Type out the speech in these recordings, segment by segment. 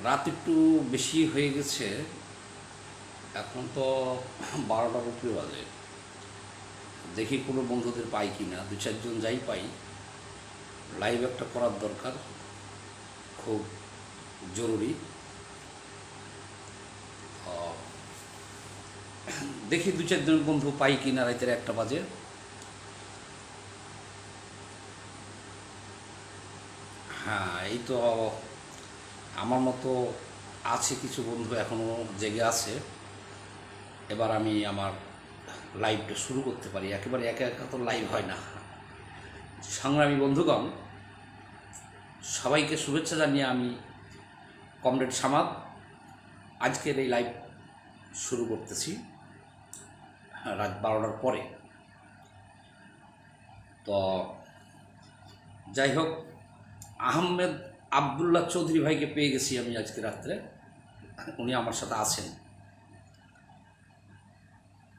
রাত একটু বেশি হয়ে গেছে। এখন তো 12টার উপরে বাজে। দেখি কোনো বন্ধুদের পাই কি না, দু চারজন যাই পাই লাইভ একটা করার দরকার, খুব জরুরি। দেখি দু চারজন বন্ধু পাই কি না রাতের 1টা বাজে। হ্যাঁ, এই তো আমার মতো আছে কিছু বন্ধু এখনও জেগে আছে। এবার আমি আমার লাইভটা শুরু করতে পারি। একেবারে একা একা তো লাইভ হয় না। সংগ্রামী বন্ধুগণ, সবাইকে শুভেচ্ছা জানিয়ে আমি কমরেড সামাদ আজকের এই লাইভ শুরু করতেছি রাত 12টার পরে। তো যাই হোক, আহমেদ আবদুল্লাহ চৌধুরী ভাইকে পেয়ে গেছি আমি আজকে রাত্রে। উনি আমার সাথে আছেন।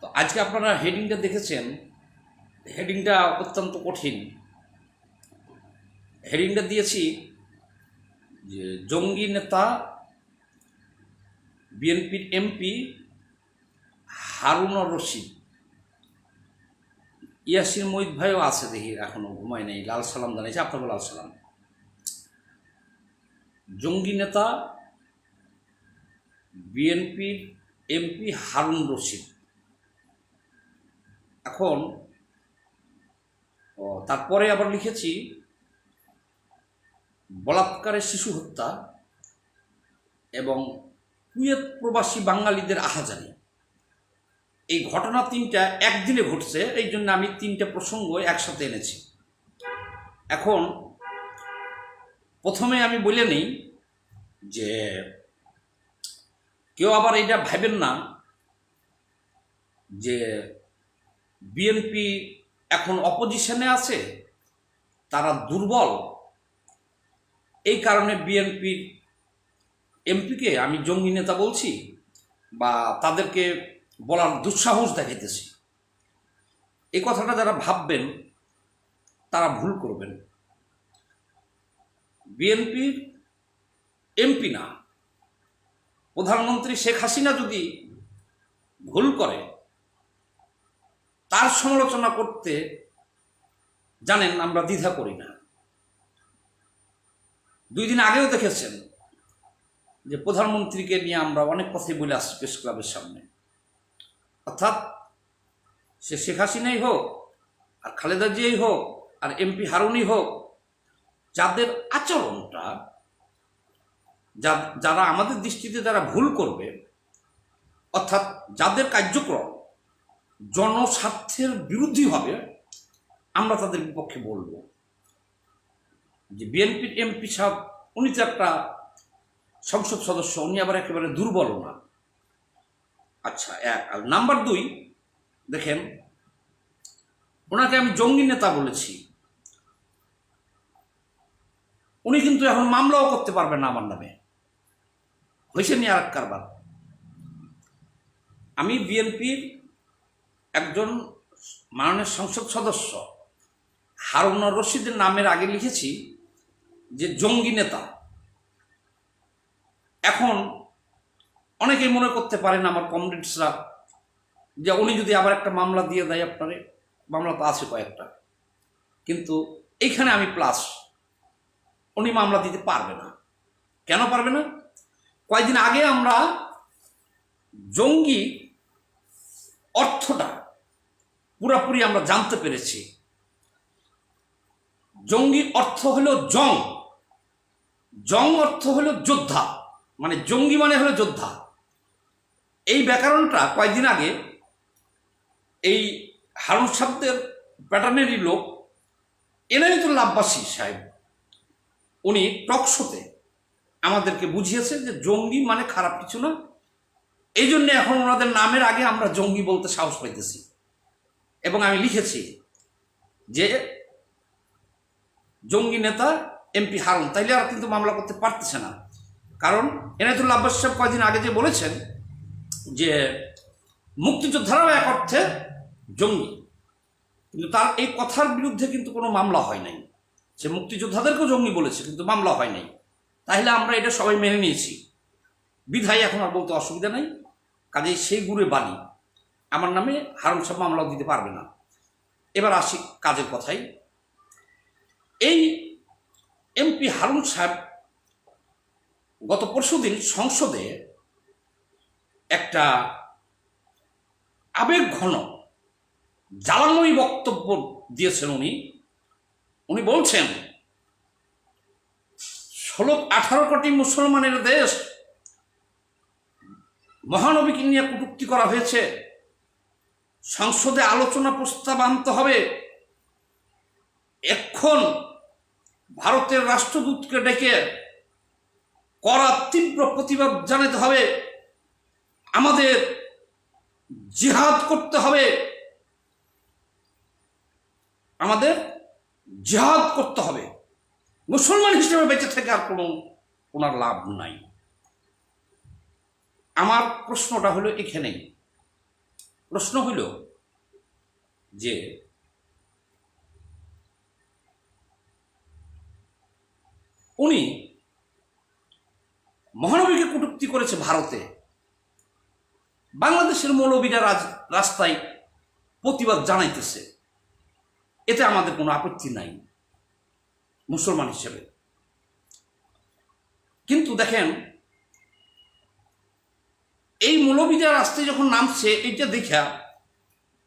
তো আজকে আপনারা হেডিংটা দেখেছেন, হেডিংটা অত্যন্ত কঠিন। হেডিংটা দিয়েছি যে জঙ্গি নেতা বিএনপির এমপি হারুনুর রশিদ, ইয়াসির মহিত ভাইও আছে, দেখি এখনো ঘুমায় নেই, লাল সালাম জানাইছে। আপনাকে লাল সালাম। জঙ্গি নেতা বিএনপির এমপি হারুন রশিদ। এখন তারপরে আবার লিখেছি বলাৎকারে শিশু হত্যা এবং কুয়েত প্রবাসী বাঙালিদের আহাজারি। এই ঘটনা তিনটা একদিনে ঘটছে, এই জন্য আমি তিনটা প্রসঙ্গ একসাথে এনেছি। এখন প্রথমে আমি বলে নিই যে কেউ আবার এটা ভাবেন না যে বিএনপি এখন অপোজিশনে আছে, তারা দুর্বল, এই কারণে বিএনপির এমপিকে আমি জঙ্গি নেতা বলছি বা তাদেরকে বলার দুঃসাহস দেখাইতেছি। এই কথাটা যারা ভাববেন তারা ভুল করবেন। বিএনপির এমপি না, প্রধানমন্ত্রী শেখ হাসিনা যদি ভুল করে তার সমালোচনা করতে জানেন আমরা দ্বিধা করি না। 2 দিন আগেও দেখেছেন যে প্রধানমন্ত্রীকে নিয়ে আমরা অনেক কথাই বলে আসছি প্রেস ক্লাবের সামনে। অর্থাৎ সে শেখ হাসিনাই হোক আর খালেদা জিয়াই হোক আর এমপি হারুনই হোক, যাদের আচরণটা যারা আমাদের দৃষ্টিতে যারা ভুল করবে, অর্থাৎ যাদের কার্যক্রম জনস্বার্থের বিরোধী হবে, আমরা তাদের বিপক্ষে বলবো। যে বিএনপির এমপি সাহেব উনি তো একটা সংসদ সদস্য, উনি আবার একেবারে দুর্বল না। আচ্ছা, আর নাম্বার 2, দেখেন ওনাকে আমি জঙ্গি নেতা বলেছি, উনি কিন্তু এখন মামলাও করতে পারবেন না আমার নামে। হয়েছে নি আর এক কারবার। আমি বিএনপির একজন মাননীয় সংসদ সদস্য হারুনুর রশিদের নামের আগে লিখেছি যে জঙ্গি নেতা। এখন অনেকেই মনে করতে পারেন আমার কমরেডসরা যে উনি যদি আবার একটা মামলা দিয়ে দেয় আপনারে, মামলা তো আছে কয়েকটা, কিন্তু এইখানে আমি প্লাস, উনি মামলা দিতে পারবে না। কেন পারবে না? কয়েকদিন আগে আমরা জঙ্গি অর্থটা পুরাপুরি আমরা জানতে পেরেছি। জঙ্গি অর্থ হলো জং অর্থ হলো যোদ্ধা, মানে জঙ্গি মানে হলো যোদ্ধা। এই ব্যাকরণটা কয়েকদিন আগে এই হারুন সাহেবদের প্যাটার্নেরই লোক এনায়েতুল্লাহ আব্বাসী সাহেব, উনি টকশোতে আমাদেরকে বুঝিয়েছে যে জঙ্গি মানে খারাপ কিছু না। এই জন্য এখন ওনাদের নামের আগে আমরা জঙ্গি বলতে সাহস পাইতেছি। এবং আমি লিখেছি যে জঙ্গি নেতা এমপি হারুন, তাইলে আর কিন্তু মামলা করতে পারতেছে না। কারণ এনায়েতুল্লাহ আব্বাসী সাহেব কয়েকদিন আগে যে বলেছেন যে মুক্তিযোদ্ধারাও এক অর্থে জঙ্গি, কিন্তু তার এই কথার বিরুদ্ধে কিন্তু কোনো মামলা হয় নাই। সে মুক্তিযোদ্ধাদেরকেও জঙ্গি বলেছে, কিন্তু মামলা হয় নাই। তাহলে আমরা এটা সবাই মেনে নিয়েছি। বিধায় এখন আর বলতে অসুবিধা নেই, কাজেই সেই গুড়ে বালি আমার নামে হারুন সাহেব মামলাও দিতে পারবে না। এবার আসি কাজের কথাই। এই এমপি হারুন সাহেব গত পরশুদিন সংসদে একটা আবেগঘন জ্বালাময়ী বক্তব্য দিয়েছেন। উনি বলছেন 18 কোটি মুসলমানের দেশ, মহানবীকে নিয়ে কটূক্তি করা হয়েছে, সংসদে আলোচনা প্রস্তাব আনতে হবে, এখন ভারতের রাষ্ট্রদূতকে ডেকে কড়া তীব্র প্রতিবাদ জানাতে হবে, আমাদের জিহাদ করতে হবে, আমাদের জিহাদ করতে হবে, মুসলমান হিসেবে বেঁচে থেকে আর ওনার লাভ নাই। আমার প্রশ্নটা হলো এখানেই, প্রশ্ন হইল যে উনি মহানবীকে কটূক্তি করেছে ভারতে, বাংলাদেশের মৌলবীরা রাস্তায় প্রতিবাদ জানাইতেছে, এতে আমাদের কোনো আপত্তি নাই মুসলমান হিসেবে। কিন্তু দেখেন, এই মৌলবীরা রাস্তায় যখন নামছে, এইটা দেখা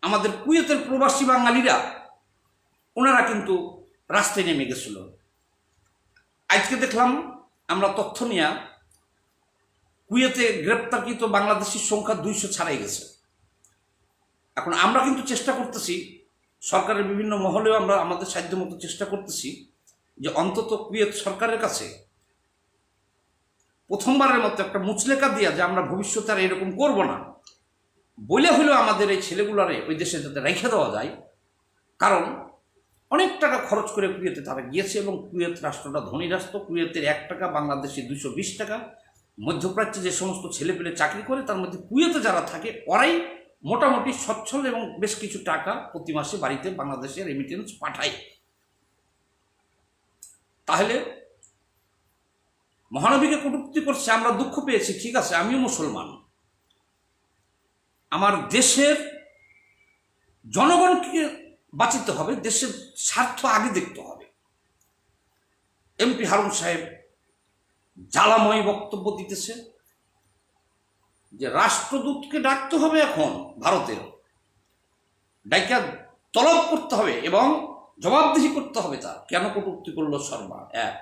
আমাদের কুয়েতের প্রবাসী বাঙালিরা ওনারা কিন্তু রাস্তায় নেমে গেছিল। আজকে দেখলাম আমরা তথ্য নিয়ে, কুয়েতে গ্রেপ্তারকৃত বাংলাদেশির সংখ্যা 200 ছাড়াই গেছে। এখন আমরা কিন্তু চেষ্টা করতেছি, সরকারের বিভিন্ন মহলেও আমরা আমাদের সাধ্যমতো চেষ্টা করতেছি যে অন্তত কুয়েত সরকারের কাছে প্রথমবারের মতো একটা মুচলেখা দিয়া যে আমরা ভবিষ্যতে আর এরকম করব না বলে হলেও আমাদের এই ছেলেগুলারে ওই দেশে যাতে রেখে দেওয়া যায়। কারণ অনেক টাকা খরচ করে কুয়েতে তারা গিয়েছে, এবং কুয়েত রাষ্ট্রটা ধনী রাষ্ট্র। কুয়েতের 1 টাকা বাংলাদেশে 220 টাকা। মধ্যপ্রাচ্যে যে সমস্ত ছেলেপেলে চাকরি করে তার মধ্যে কুয়েতে যারা থাকে ওরাই মোটামুটি সচ্ছল এবং বেশ কিছু টাকা প্রতি মাসে বাড়িতে বাংলাদেশে রেমিটেন্স পাঠায়। তাহলে মহানবীকে কটূক্তি করছে, আমরা দুঃখ পেয়েছি, ঠিক আছে, আমিও মুসলমান, আমার দেশের জনগণকে বাঁচাতে হবে, দেশের স্বার্থ আগে দেখতে হবে। এমপি হারুন সাহেব জ্বালাময় বক্তব্য দিতেছে যে রাষ্ট্রদূতকে ডাকতে হবে, এখন ভারতের ডাইকা তলব করতে হবে এবং জবাবদিহি করতে হবে তার কেন কটূক্তি করলো শর্মা। 1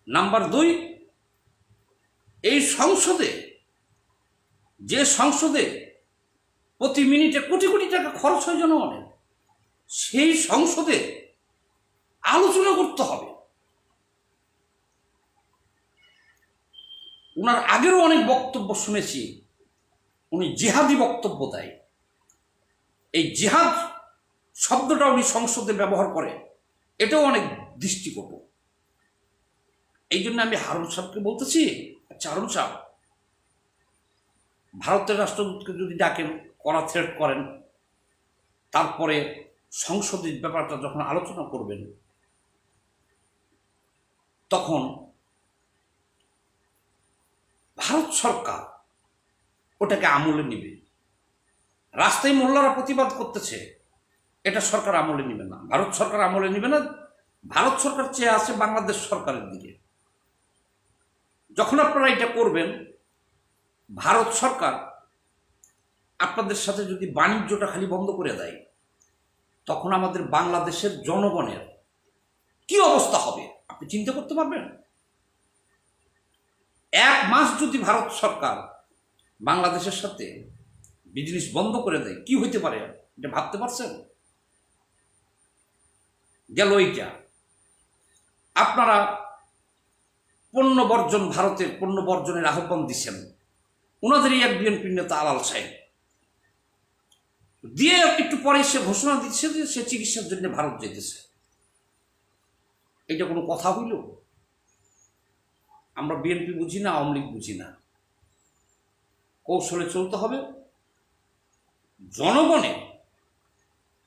নাম্বার 2, এই সংসদে, যে সংসদে প্রতি মিনিটে কোটি কোটি টাকা খরচ হয় জনগণের, সেই সংসদে আলোচনা করতে হবে। ওনার আগেরও অনেক বক্তব্য শুনেছি, উনি জিহাদি বক্তব্য দেয়। এই জিহাদ শব্দটা উনি সংসদে ব্যবহার করে, এটাও অনেক দৃষ্টিকটু। এই জন্য আমি হারুন সাহেবকে বলতেছি, আচ্ছা হারুন সাহেব, ভারতের রাষ্ট্রদূতকে যদি ডাকেন, কড়া থ্রেট করেন, তারপরে সংসদের ব্যাপারটা যখন আলোচনা করবেন, তখন ভারত সরকার ওটাকে আমলে নিবে। রাস্তায় মোল্লারা প্রতিবাদ করতেছে, এটা সরকার আমলে নিবে না, ভারত সরকার আমলে নিবে না। ভারত সরকার চেয়ে আছে বাংলাদেশ সরকারের দিকে। যখন আপনারা এটা করবেন, ভারত সরকার আপনাদের সাথে যদি বাণিজ্যটা খালি বন্ধ করে দেয়, তখন আমাদের বাংলাদেশের জনগণের কি অবস্থা হবে আপনি চিন্তা করতে পারবেন? 1 মাস যদি ভারত সরকার বাংলাদেশের সাথে বিজনেস বন্ধ করে দেয়, কি হইতে পারে এটা ভাবতে পারছেন? গেল এইটা। আপনারা পণ্য বর্জন, ভারতের পণ্য বর্জনের আহ্বান দিচ্ছেন, ওনাদেরই এক বিএনপি নেতা আলাল সাহেব দিয়ে একটু পরে সে ঘোষণা দিচ্ছে যে সে চিকিৎসার জন্য ভারত যেতেছে। এটা কোনো কথা হইল? আমরা বিএনপি বুঝি না, আওয়ামী লীগ বুঝি না, কৌশলে চলতে হবে, জনগণের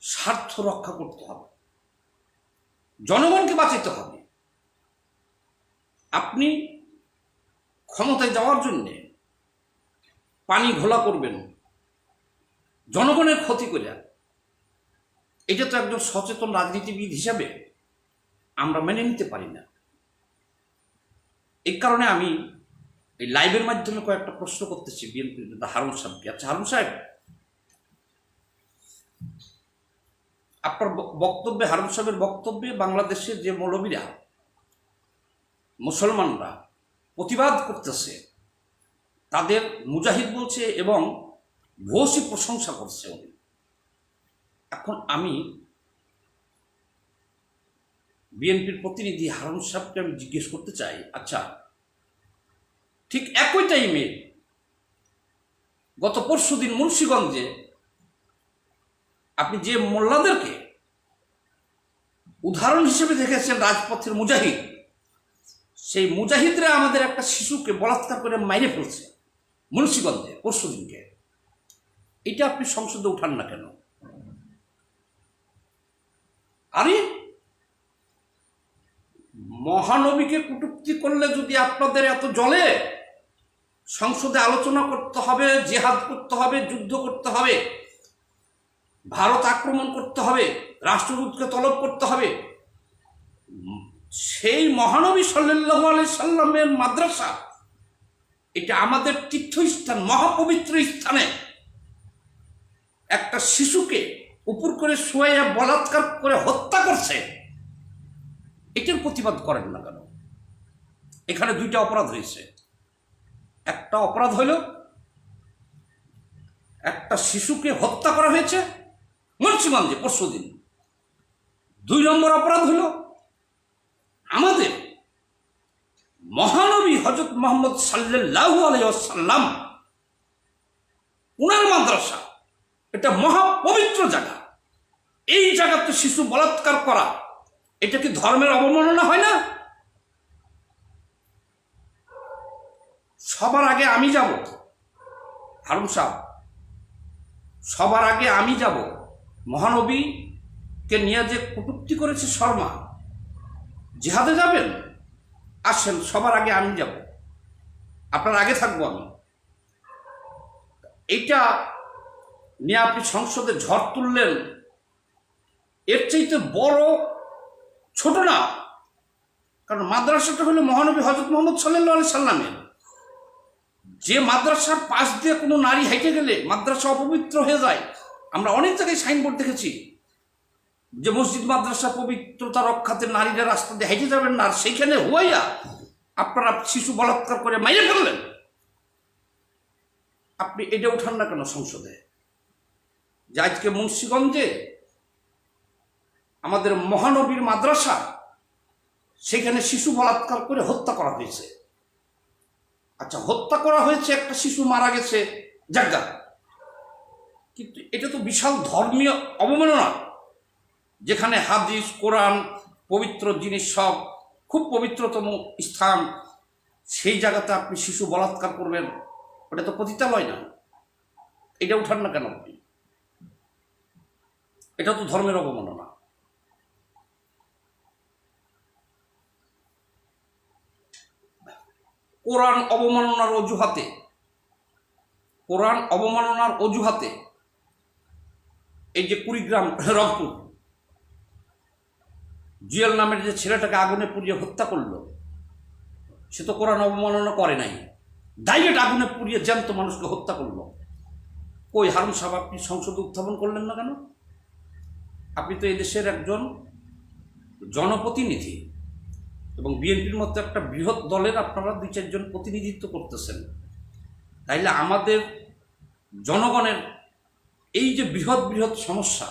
স্বার্থ রক্ষা করতে হবে, জনগণকে বাঁচাতে হবে। আপনি ক্ষমতায় যাওয়ার জন্যে পানি ঘোলা করবেন জনগণের ক্ষতি করে, এটা তো একজন সচেতন রাজনীতিবিদ হিসাবে আমরা মেনে নিতে পারি না। এই কারণে আমি এই লাইভের মাধ্যমে কয়েকটা প্রশ্ন করতেছি বিএনপির নেতা হারুন সাহেবকে। আচ্ছা হারুন সাহেব, আপনার বক্তব্যে, হারুন সাহেবের বক্তব্যে বাংলাদেশের যে মৌলবীরা, মুসলমানরা প্রতিবাদ করতেছে, তাদের মুজাহিদ বলছে এবং ভূয়সী প্রশংসা করছে উনি। এখন আমি বিএনপির প্রতিনিধি হারুন সাহেবকে আমি জিজ্ঞেস করতে চাই, আচ্ছা ঠিক একই টাইমে গত পরশুদিন মুন্সিগঞ্জে আপনি যে মোল্লাদেরকে উদাহরণ হিসেবে দেখেছেন রাজপথের মুজাহিদ, সেই মুজাহিদরা আমাদের একটা শিশুকে বলাৎকার করে মাইরে ফেলছে মুন্সিগঞ্জে পরশুদিনকে, এটা আপনি সংসদে উঠান না কেন? আরে মহানবীকে কটূক্তি করলে যদি আপনাদের এত জ্বলে, সংসদে আলোচনা করতে হবে, জেহাদ করতে হবে, যুদ্ধ করতে হবে, ভারত আক্রমণ করতে হবে, রাষ্ট্রদূতকে তলব করতে হবে, সেই মহানবী সাল্লাল্লাহু আলাইহি সাল্লামের মাদ্রাসা, এটা আমাদের তীর্থস্থান, মহাপবিত্র স্থানে একটা শিশুকে উপর করে শুয়ে বলাৎকার করে হত্যা করছে, এটার প্রতিবাদ করেন না কেন? এখানে দুইটা অপরাধ হয়েছে। একটা অপরাধ হইল একটা শিশুকে হত্যা করা হয়েছে মুন্সিগঞ্জে পরশুদিন। 2 নম্বর অপরাধ হইল আমাদের মহানবী হযরত মুহাম্মদ সাল্লাল্লাহু আলাইহি ওয়াসাল্লাম, উনার মাদ্রাসা, এটা মহাপবিত্র জায়গা, এই জায়গাতে শিশু বলাৎকার করা, এটা কি ধর্মের অবমাননা হয় না? সবার আগে আমি যাব হারুন সাহেব, সবার আগে আমি যাব। মহানবীকে নিয়ে যে কটূক্তি করেছে শর্মা, জিহাদে যাবেন, আসেন, সবার আগে আমি যাব, আপনার আগে থাকবো আমি। এইটা নিয়ে আপনি সংসদে ঝড় তুললেন, এর চাইতে বড় ছোট না, কারণ মাদ্রাসাটা হলো মহানবী হযরত মুহাম্মদ সাল্লাল্লাহু আলাইহি সাল্লামের। যে মাদ্রাসার পাশ দিয়ে কোনো নারী হেঁটে গেলে মাদ্রাসা অপবিত্র হয়ে যায়। আমরা অনেক জায়গায় সাইনবোর্ড দেখেছি যে মসজিদ মাদ্রাসা পবিত্রতা রক্ষাতে নারীরা রাস্তা দিয়ে হেঁটে যাবেন না, আর সেইখানে হইয়া আপনারা শিশু বলাৎকার করে মাইরে ফেললেন। আপনি এটা উঠান না কেন সংসদে? যে আজকে মুন্সিগঞ্জে আমাদের মহানবীর মাদ্রাসা, সেখানে শিশু বলাৎকার করে হত্যা করা হয়েছে। আচ্ছা, হত্যা করা হয়েছে, একটা শিশু মারা গেছে জায়গা, কিন্তু এটা তো বিশাল ধর্মীয় অবমাননা, যেখানে হাদিস, কোরআন, পবিত্র জিনিস সব, খুব পবিত্রতম স্থান, সেই জায়গাতে আপনি শিশু বলাৎকার করবেন, ওটা তো পতিতালয় না। এটা উঠান না কেন আপনি? এটা তো ধর্মের অবমাননা। কোরআন অবমাননার অজুহাতে, কোরআন অবমাননার অজুহাতে এই যে কুড়িগ্রাম, রংপুর, জুয়েল নামের যে ছেলেটাকে আগুনে পুড়িয়ে হত্যা করলো, সে তো কোরআন অবমাননা করে নাই, ডাইরেক্ট আগুনে পুড়িয়ে জ্যান্ত মানুষকে হত্যা করলো। কই হারুন সাহেব, আপনি সংসদে উত্থাপন করলেন না কেন? আপনি তো এদেশের একজন জনপ্রতিনিধি এবং বিএনপির মতো একটা বৃহৎ দলের আপনারা 2-4 জন প্রতিনিধিত্ব করতেছেন। তাইলে আমাদের জনগণের এই যে বৃহৎ বৃহৎ সমস্যা,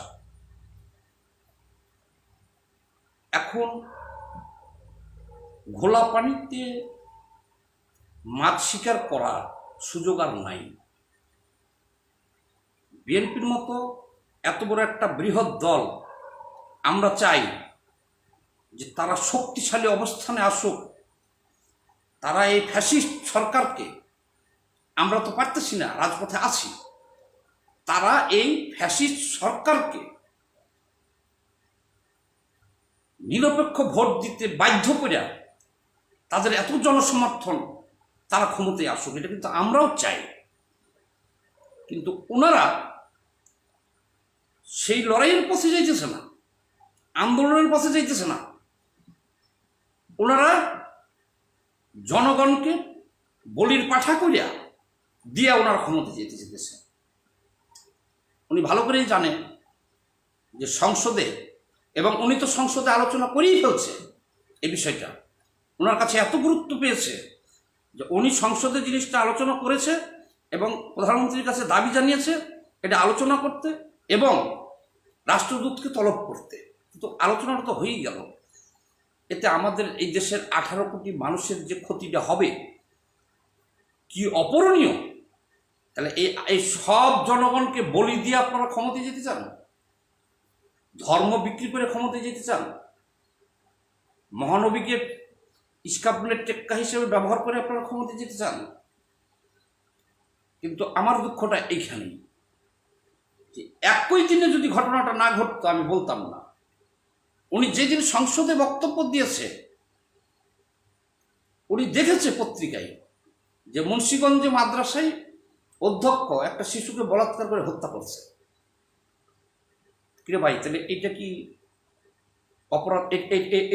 এখন ঘোলা পানিতে মাছ শিকার করার সুযোগ আর নাই। বিএনপির মতো এত বড় একটা বৃহৎ দল, আমরা চাই যে তারা শক্তিশালী অবস্থানে আসুক, তারা এই ফ্যাসিস্ট সরকারকে, আমরা তো পারতেছি না, রাজপথে আছি, তারা এই ফ্যাসিস্ট সরকারকে নিরপেক্ষ ভোট দিতে বাধ্য করে, তাদের এত জনসমর্থন, তারা ক্ষমতায় আসুক, এটা কিন্তু আমরাও চাই। কিন্তু ওনারা সেই লড়াইয়ের পথে যাইতেছে না, আন্দোলনের পথে যাইতেছে না। ওনারা জনগণকে বলির পাঠা করিয়া দিয়া ওনার ক্ষমতা যেতে যেতেছে। উনি ভালো করেই জানেন যে সংসদে, এবং উনি তো সংসদে আলোচনা করেই ফেলছে এই বিষয়টা, ওনার কাছে এত গুরুত্ব পেয়েছে যে উনি সংসদে জিনিসটা আলোচনা করেছে এবং প্রধানমন্ত্রীর কাছে দাবি জানিয়েছে এটা আলোচনা করতে এবং রাষ্ট্রদূতকে তলব করতে। কিন্তু আলোচনাটা তো হয়েই গেল। এতে আমাদের এই দেশের 18 কোটি মানুষের যে ক্ষতিটা হবে কি অপূরণীয়। তাহলে এই সব জনগণকে বলি দিয়ে আপনারা ক্ষমতায় যেতে চান? ধর্ম বিক্রি করে ক্ষমতায় যেতে চান? মহানবীকে ইস্কাবলের টেক্কা হিসেবে ব্যবহার করে আপনারা ক্ষমতায় যেতে চান? কিন্তু আমার দুঃখটা এইখানেই যে একই দিনে যদি ঘটনাটা না ঘটতো আমি বলতাম না। উনি যেদিন সংসদে বক্তব্য দিয়েছে, উনি দেখেছে পত্রিকায় যে মুন্সিগঞ্জে মাদ্রাসায় অধ্যক্ষ একটা শিশুকে বলাৎকার করে হত্যা করছে। কিরে ভাই, তাহলে এটা কি অপরাধ?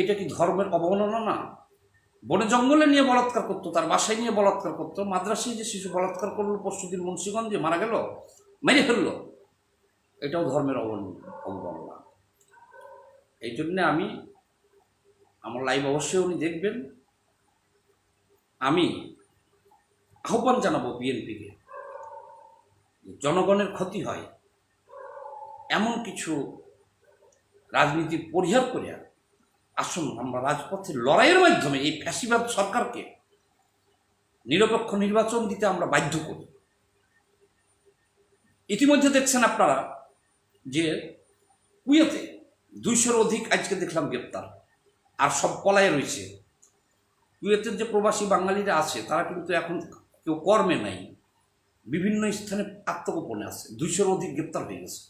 এটা কি ধর্মের অবমাননা না? বনে জঙ্গলে নিয়ে বলাৎকার করতো, তার বাসায় নিয়ে বলাৎকার করতো। মাদ্রাসায় যে শিশু বলাৎকার করলো পরশুদিন মুন্সিগঞ্জে, মারা গেল, মেরে ফেললো, এটাও ধর্মের অবমাননা। এই জন্যে আমি, আমার লাইভ অবশ্যই উনি দেখবেন, আমি আহ্বান জানাবো বিএনপিকে, জনগণের ক্ষতি হয় এমন কিছু রাজনীতি পরিহার করে আসুন আমরা রাজপথের লড়াইয়ের মাধ্যমে এই ফ্যাসিবাদ সরকারকে নিরপেক্ষ নির্বাচন দিতে আমরা বাধ্য করি। ইতিমধ্যে দেখছেন আপনারা যে কুয়েতে 200-র অধিক আজকে দেখলাম গ্রেপ্তার, আর সব পলায়ে রয়েছে। কুয়েতের যে প্রবাসী বাঙালিরা আছে তারা কিন্তু এখন কেউ কর্মে নাই, বিভিন্ন স্থানে আত্মগোপনে আছে। 200-র অধিক গ্রেপ্তার হয়ে গেছে।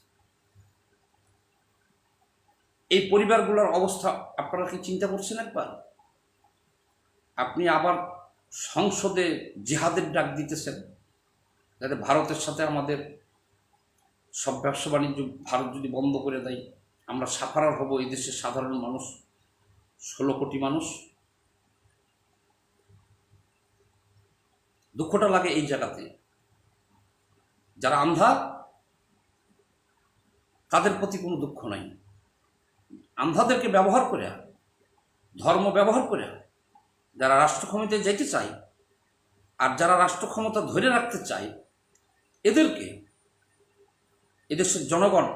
এই পরিবারগুলোর অবস্থা আপনারা কি চিন্তা করছেন একবার? আপনি আবার সংসদে জিহাদের ডাক দিতেছেন, যাতে ভারতের সাথে আমাদের সব ব্যবসা বাণিজ্য ভারত যদি বন্ধ করে দেয় আমরা সাফারার হব, এই দেশের সাধারণ মানুষ 16 কোটি মানুষ। দুঃখটা লাগে এই জায়গাতে, যারা আন্ধা তাদের প্রতি কোনো দুঃখ নাই। আন্ধাদেরকে ব্যবহার করে, ধর্ম ব্যবহার করে যারা রাষ্ট্র ক্ষমতায় যেতে চায় আর যারা রাষ্ট্র ক্ষমতা ধরে রাখতে চায়, এদেরকে এদেশের জনগণ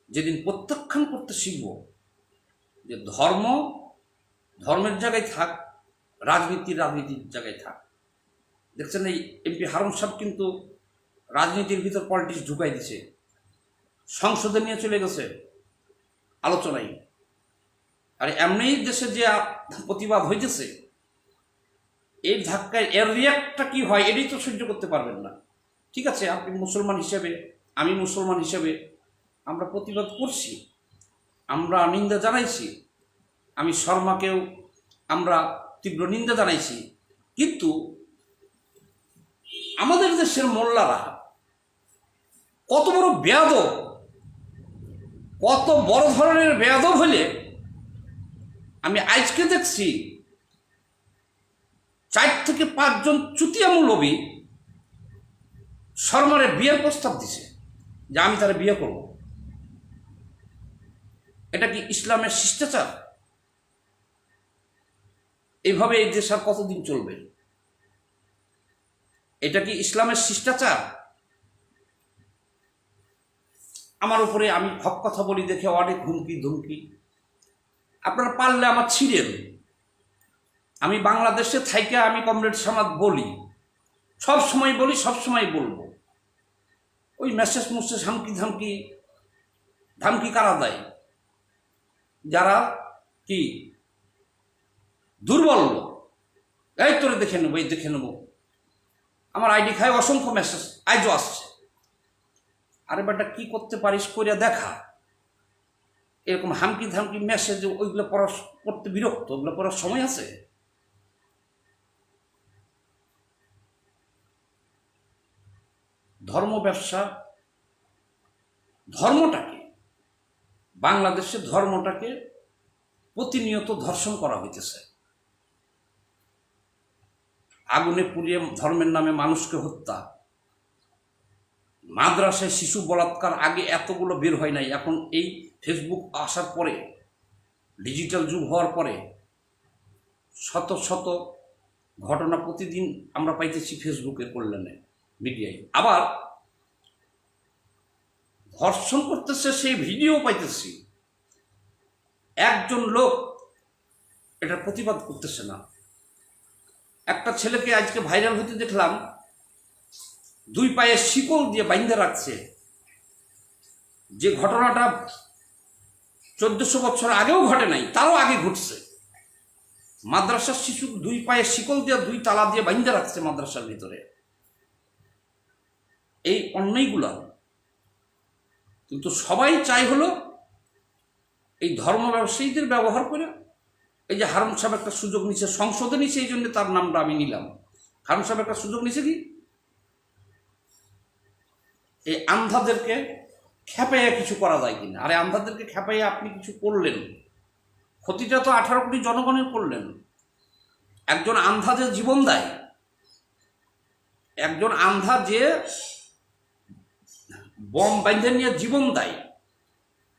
যেদিন প্রত্যাখ্যান করতে শিখব যে ধর্ম ধর্মের জায়গায় থাক, রাজনীতির জায়গায় থাক। দেখছেন এই এমপি হারুন সাহেব কিন্তু রাজনীতির ভিতর পলিটিক্স ঢুকাই দিছে, সংসদে নিয়ে চলে গেছে আলোচনায়। আর এমনি দেশে যে প্রতিবাদ হইতেছে, এই ধাক্কায় এর রিয়াক্টটা কি হয় এটাই তো সহ্য করতে পারবেন না। ঠিক আছে, আপনি মুসলমান হিসেবে, আমি মুসলমান হিসেবে আমরা প্রতিবাদ করছি, আমরা নিন্দা জানাইছি, আমি শর্মাকেও আমরা তীব্র নিন্দা জানাইছি। কিন্তু আমাদের দেশের মোল্লারা কত বড় বেয়াদব, কত বড় ধরনের বেয়াদব হলে আমি আজকে দেখছি 4 থেকে 5 জন চুতিয়া মৌলবী শর্মারে বিয়ের প্রস্তাব দিছে যে আমি তারা বিয়ে করব। এটা কি ইসলামের শিষ্টাচার? এইভাবে এই দেশ আর কতদিন চলবে? এটা কি ইসলামের শিষ্টাচার? আমার উপরে আমি হক কথা বলি দেখে অনেক হুমকি ধুমকি। আপনারা পারলে আমার ছিঁড়েন। আমি বাংলাদেশে থাইকে আমি কমরেড সামাদ বলি, সব সময় বলি, সব সময় বলবো। ওই মেসেজ মুসেজ ধামকি কারা দেয়? যারা কি দুর্বল লোক, এই তোরে দেখে নেবো, এই দেখে নেবো। আমার আইডি খায় অসংখ্য মেসেজ আজও আসছে, আরে বেটা কি করতে পারিস করিয়া দেখা। এরকম ধামকি মেসেজ ওইগুলো পড়তে বিরক্ত, ওগুলো পড়ার সময় আছে? ধর্ম ব্যবসা, ধর্মটাকে, বাংলাদেশের ধর্মটাকে প্রতিনিয়ত ধর্ষণ করা হইতেছে। আগুনে পুড়িয়ে ধর্মের নামে মানুষকে হত্যা, মাদ্রাসায় শিশু বলাৎকার আগে এতগুলো বের হয় নাই, এখন এই ফেসবুক আসার পরে, ডিজিটাল যুগ হওয়ার পরে শত শত ঘটনা প্রতিদিন আমরা পাইতেছি ফেসবুকের কল্যাণে, মিডিয়ায়। আবার ধর্ষণ করতেছে সেই ভিডিও পাইতেছি, একজন লোক এটার প্রতিবাদ করতেছে না। একটা ছেলেকে আজকে ভাইরাল হতে দেখলাম, 2 পায়ে শিকল দিয়ে বাইন্ধে রাখছে। যে ঘটনাটা 1400 বছর আগেও ঘটে নাই, তারও আগে ঘটছে। মাদ্রাসার শিশু 2 পায়ে শিকল দিয়ে 2 তালা দিয়ে বাইন্ধে রাখছে মাদ্রাসার ভিতরে। এই অন্যায়গুলা কিন্তু সবাই চাই হলো এই ধর্ম ব্যবসায়ীদের ব্যবহার করে। এই যে হারুন সাহেব একটা সুযোগ নিচ্ছে, সংসদে নিচ্ছে, এই জন্য তার নামটা আমি নিলাম। হারুন সাহেব একটা সুযোগ নিচ্ছে কি, এই আন্ধাদেরকে খেপাইয়া কিছু করা যায় কিনা। আরে আন্ধাদেরকে খেপাইয়া আপনি কিছু করলেন, ক্ষতিটা তো 18 কোটি জনগণের করলেন। একজন আন্ধা যে জীবন দেয়, একজন আন্ধা যে বম বাইন্ধে নিয়ে জীবন দেয়,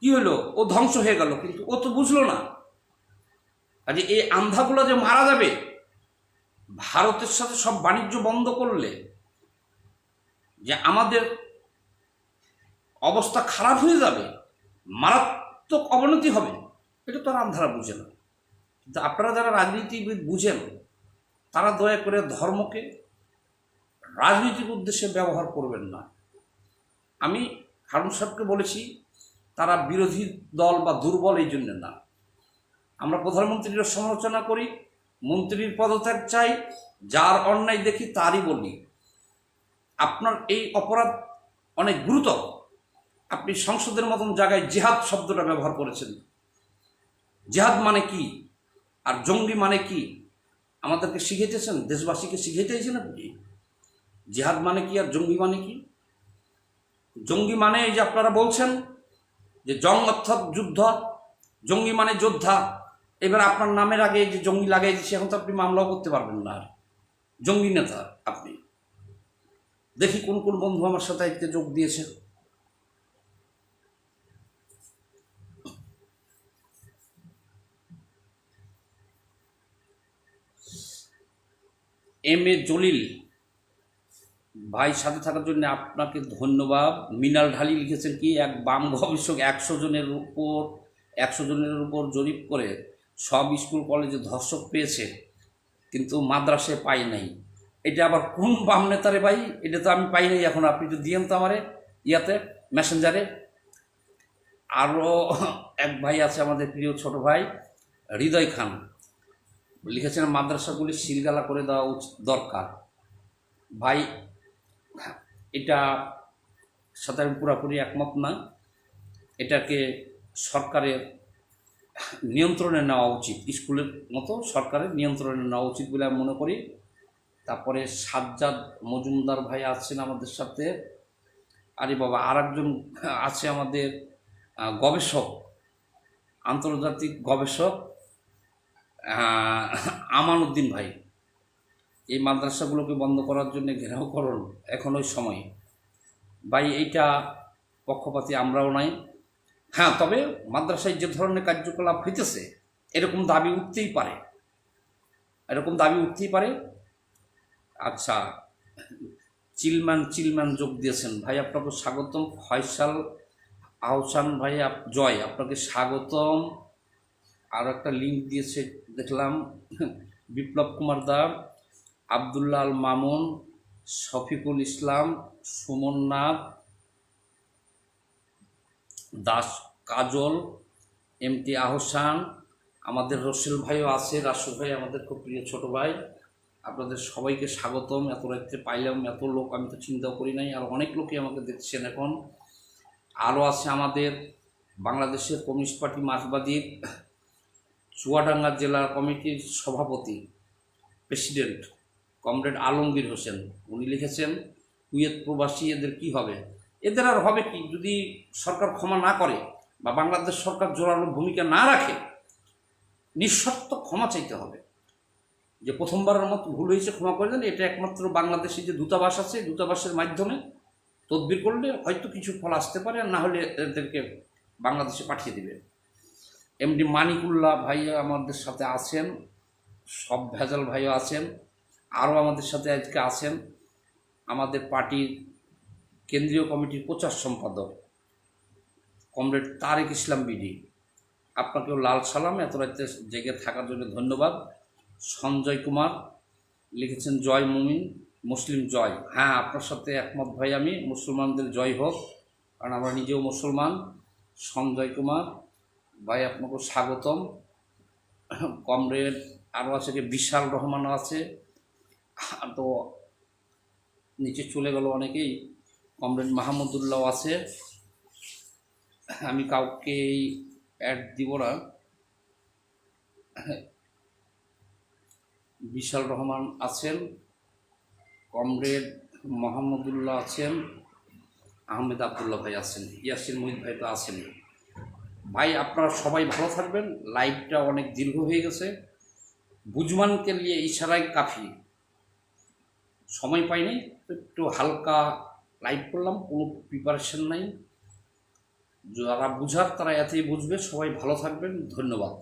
কি হলো, ও ধ্বংস হয়ে গেল, কিন্তু ও তো বুঝলো না। আজ এই আন্ধাগুলো যে মারা যাবে, ভারতের সাথে সব বাণিজ্য বন্ধ করলে যে আমাদের অবস্থা খারাপ হয়ে যাবে, মারাত্মক অবনতি হবে, এটা তো আর আন্ধারা বুঝে না। কিন্তু আপনারা যারা রাজনীতিবিদ বুঝেন, তারা দয়া করে ধর্মকে রাজনৈতিক উদ্দেশ্যে ব্যবহার করবেন না। আমি হারুন সাহেবকে বলেছি, তারা বিরোধী দল বা দুর্বল এই জন্য না। আমরা প্রধানমন্ত্রীর সমালোচনা করি, মন্ত্রীর পদত্যাগ চাই, যার অন্যায় দেখি তারই বলি। আপনার এই অপরাধ অনেক গুরুতর। আপনি সংসদের মতন জায়গায় জিহাদ শব্দটা ব্যবহার করেছেন। জিহাদ মানে কি আর জঙ্গি মানে কি আমাদেরকে শিখাইতেছেন, দেশবাসীকে শিখাইতেছেন আপনি। জিহাদ মানে কি আর জঙ্গি মানে কি? জঙ্গি মানে এই যে আপনারা বলছেন যে জং অর্থাৎ যুদ্ধ, জঙ্গি মানে যোদ্ধা। এবার আপনার নামের আগে যে জঙ্গি লাগাই দিচ্ছে, এখন তো আপনি মামলাও করতে পারবেন না। আর জঙ্গি নেতা আপনি। দেখি কোন কোন বন্ধু আমার সাথে এতে যোগ দিয়েছে। এম.এ. জলিল ভাই সাথে থাকার জন্য আপনাকে ধন্যবাদ। মিনাল ঢালি লিখেছেন কি, এক বাম গবেষক 100 জনের উপর জরিপ করে সব স্কুল কলেজে ধর্ষক পেয়েছে, কিন্তু মাদ্রাসায় পাই নাই। এটা আবার কোন বাম নেতারে ভাই? এটা তো আমি পাই নাই এখন, আপনি তো দিয়েন তো আমারে ইয়াতে মেসেঞ্জারে। আরও এক ভাই আছে আমাদের প্রিয় ছোট ভাই হৃদয় খান, লিখেছেন মাদ্রাসাগুলি সিলগালা করে দেওয়া দরকার। ভাই এটা সাথে আমি পুরোপুরি একমত না। এটাকে সরকারের নিয়ন্ত্রণে নেওয়া উচিত, স্কুলের মতো সরকারের নিয়ন্ত্রণে নেওয়া উচিত বলে আমি মনে করি। তারপরে সাজ্জাদ মজুমদার ভাই আছেন আমাদের সাথে। আরে বাবা, আর একজন আছে আমাদের গবেষক, আন্তর্জাতিক গবেষক আমানউদ্দিন ভাই। এই মাদ্রাসাগুলোকে বন্ধ করার জন্য ঘেরাও করুন, এখন ওই সময়। ভাই এইটা পক্ষপাতী আমরাও নাই। হ্যাঁ, তবে মাদ্রাসায় যে ধরনের কার্যকলাপ হইতেছে, এরকম দাবি উঠতেই পারে, আচ্ছা, চিলম্যান যোগ দিয়েছেন ভাই, আপনাকে স্বাগতম। ফয়সাল আহসান ভাই জয়, আপনাকে স্বাগতম। আরও একটা লিঙ্ক দিয়েছে দেখলাম, বিপ্লব কুমার দা, আবদুল্লাহ আল মামুন, শফিকুল ইসলাম, সুমন নাথ দাস, কাজল, এম.টি. আহসান, আমাদের রসেল ভাইও আছে, রাসু ভাই আমাদের খুব প্রিয় ছোট ভাই। আপনাদের সবাইকে স্বাগতম। এত রাত্রে পাইলাম, এত লোক আমি তো চিন্তাও করি নাই। আর অনেক লোকই আমাকে দেখছেন এখন। আরও আছে আমাদের বাংলাদেশের কমিউনিস্ট পার্টি মার্ক্সবাদীর চুয়াডাঙ্গা জেলা কমিটির সভাপতি, প্রেসিডেন্ট কমরেড আলমগীর হোসেন। উনি লিখেছেন কুয়েত প্রবাসী এদের কি হবে? এদের আর হবে কি যদি সরকার ক্ষমা না করে বা বাংলাদেশ সরকার জোরালো ভূমিকা না রাখে? নিঃশর্ত ক্ষমা চাইতে হবে যে প্রথমবারের মতো ভুল হয়েছে, ক্ষমা করে দেন। এটা একমাত্র বাংলাদেশে যে দূতাবাস আছে, দূতাবাসের মাধ্যমে তদবির করলে হয়তো কিছু ফল আসতে পারে, আর না হলে এদেরকে বাংলাদেশে পাঠিয়ে দেবে। এমডি মানিকুল্লাহ ভাইয়া আমাদের সাথে আছেন, সব ভেজাল ভাইও আছেন, আরও আমাদের সাথে আজকে আছেন আমাদের পার্টির কেন্দ্রীয় কমিটির প্রচার সম্পাদক কমরেড তারেক ইসলাম বিডি। আপনাকেও লাল সালাম, এত রাতে জেগে থাকার জন্য ধন্যবাদ। সঞ্জয় কুমার লিখেছেন জয় মুমিন, মুসলিম জয়। হ্যাঁ, আপনার সাথে একমত ভাই, আমি মুসলমানদের জয় হোক, কারণ আমরা নিজেও মুসলমান। সঞ্জয় কুমার ভাই, আপনাকে স্বাগতম। কমরেড আরও আছে কি বিশাল রহমানও আছে, তো নিচে চলে গেল অনেকেই। কমরেড মাহমুদুল্লাহ আছে, আমি কাউকেই অ্যাড দিব না। বিশাল রহমান আছেন, কমরেড মোহাম্মদুল্লাহ আছেন, আহমেদ আবদুল্লাহ ভাই আছেন, ইয়াসির মুহিত ভাই তো আছেন। ভাই আপনারা সবাই ভালো থাকবেন। লাইভটা অনেক দীর্ঘ হয়ে গেছে, বুজমানকে নিয়ে ইশারায় কাফি, সময় পাইনি, একটু হালকা লাইভ করলাম, কোনো প্রিপারেশন নাই। যারা বুঝার তারা এতেই বুঝবে। সবাই ভালো থাকবেন, ধন্যবাদ।